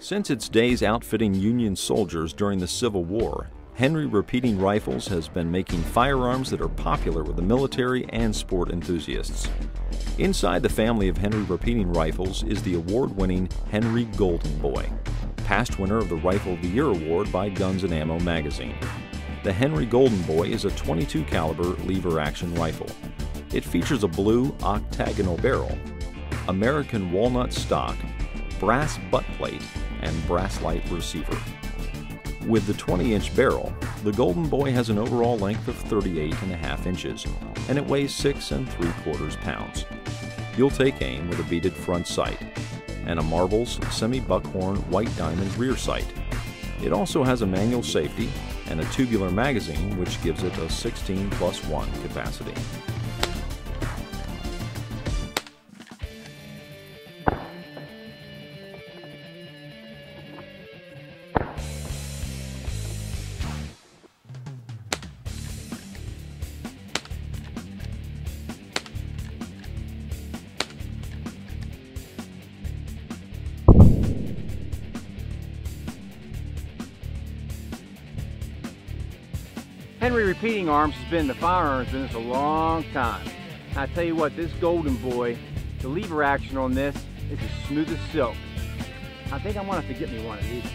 Since its days outfitting Union soldiers during the Civil War, Henry Repeating Rifles has been making firearms that are popular with the military and sport enthusiasts. Inside the family of Henry Repeating Rifles is the award-winning Henry Golden Boy, past winner of the Rifle of the Year award by Guns & Ammo magazine. The Henry Golden Boy is a .22 caliber lever-action rifle. It features a blue octagonal barrel, American walnut stock, brass butt plate, and brass light receiver. With the 20-inch barrel, the Golden Boy has an overall length of 38.5 inches, and it weighs 6 3/4 pounds. You'll take aim with a beaded front sight and a Marvel's semi-buckhorn white diamond rear sight. It also has a manual safety and a tubular magazine, which gives it a 16+1 capacity. Henry Repeating Arms has been in the firearms business a long time. I tell you what, this Golden Boy, the lever action on this is as smooth as silk. I think I'm gonna have to get me one of these.